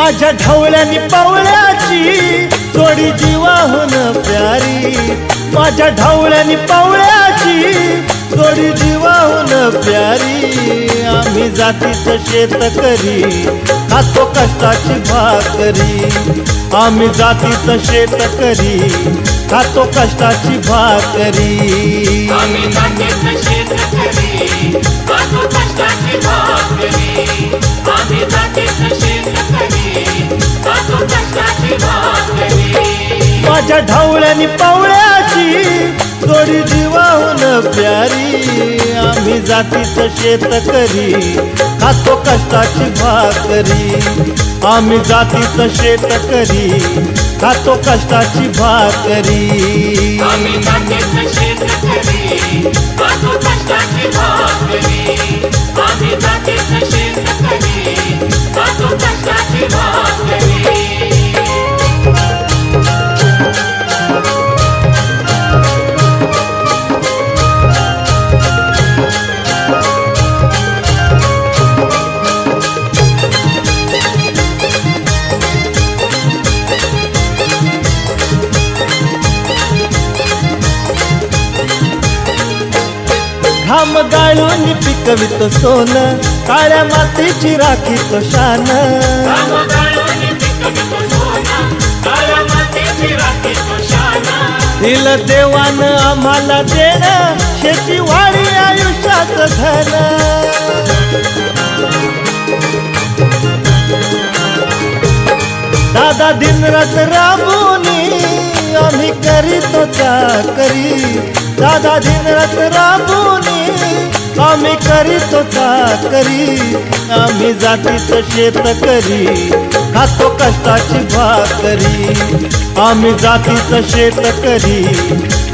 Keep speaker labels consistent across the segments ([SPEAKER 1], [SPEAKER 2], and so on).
[SPEAKER 1] माझ्या ढवळ्यानी पवळ्याची जोडी जीवाहून प्यारी, माझ्या ढवळ्यानी पवळ्याची जोडी जीवाहून प्यारी। आम्ही जातीचं शेतकरी खातो कष्टाची भाकरी, आम्ही जातीचं शेतकरी खातो कष्टाची भाकरी।
[SPEAKER 2] आम्ही जातीचं शेतकरी खातो कष्टाची भाकरी, आम्ही जातीचं शेतकरी खातो कष्टाची भाकरी।
[SPEAKER 1] माझ्या ढवळ्यानी पवळ्याची जोडी जीवाहून प्यारी, आम्ही जातीचं शेतकरी खातो कष्टाची भाकरी, आम्ही जातीचं शेतकरी खातो कष्टाची भाकरी।
[SPEAKER 2] आम्ही जातीचं शेतकरी खातो कष्टाची भाकरी, आम्ही जातीचं शेतकरी खातो कष्टाची भाकरी।
[SPEAKER 1] घाम गाळून पिकवितो सोनं, काळ्या मातीची राखीतो शान।
[SPEAKER 2] घाम गाळून पिकवितो सोनं, काळ्या मातीची राखीतो शान।
[SPEAKER 1] दिलं देवानं आम्हाला देणं, शेतीवाडी आयुष्याचं धन। दादा दिनरात राबूनी आम्ही करीतो चाकरी, दादा दिनरात राबूनी आम्ही करीतो चाकरी। आम्ही जातीचं शेतकरी खातो कष्टाची भाकरी, आम्ही जातीचं शेतकरी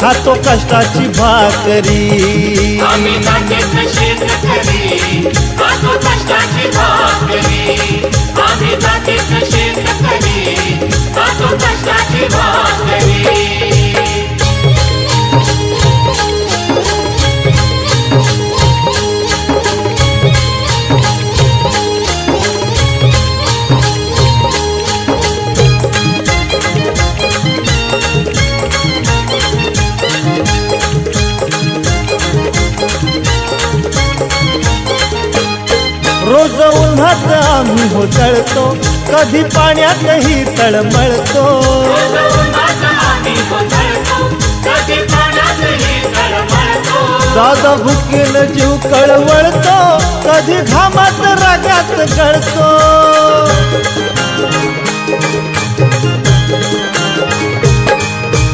[SPEAKER 1] खातो कष्टाची भाकरी।
[SPEAKER 2] आम्ही जातीचं शेतकरी खातो कष्टाची भाकरी, आम्ही जातीचं शेतकरी खातो कष्टाची भाकरी।
[SPEAKER 1] रोज उन्हात आम्ही हो जळतो, कधी पाण्यातही तळमळतो। दादा भुकेन जीव कळवळतो, कधी घामात रागात गळतो।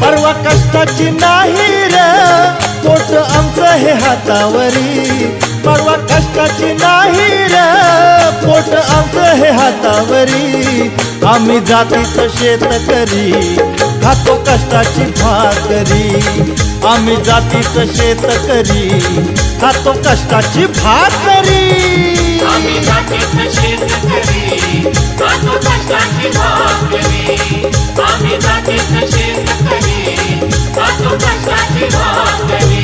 [SPEAKER 1] परवा कष्टाची नाही रे पोट आमचं हे हातावरी, परवा कष्टाची नाही रे पोट आमचं हे हातावरी। आम्ही जातीचं शेतकरी खातो कष्टाची भाकरी, आम्ही जातीचं शेतकरी खातो कष्टाची भाकरी।
[SPEAKER 2] आम्ही जातीचं शेतकरी खातो कष्टाची भाकरी, आम्ही जातीचं शेतकरी खातो कष्टाची भाकरी।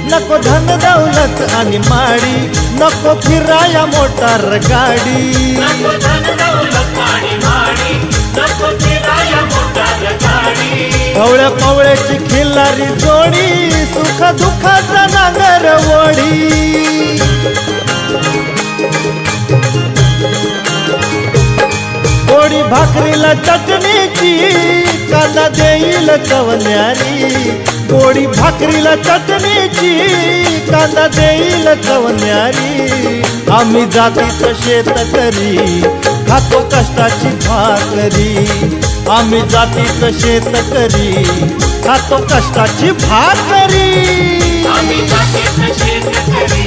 [SPEAKER 1] नको धन दौलत आणि माडी, नको फिराया मोटार गाडी।
[SPEAKER 2] नको धन दौलत आणि माडी, नको फिराया मोटार गाडी।
[SPEAKER 1] ढवळ्या पवळ्याची खिल्लारी जोडी, सुख दुःखाचा नांगर वडी। गोडी भाकरीला चटणीची, कांदा देईल चवण्यारी। गोडी भाकरीला चटणीची, कांदा देईल चवण्यारी। आम्ही जातीचं शेतकरी खातो कष्टाची भाकरी, आम्ही जातीचं शेतकरी खातो कष्टाची भाकरी।
[SPEAKER 2] आम्ही जातीचं शेतकरी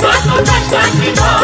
[SPEAKER 2] खातो कष्टाची भाकरी।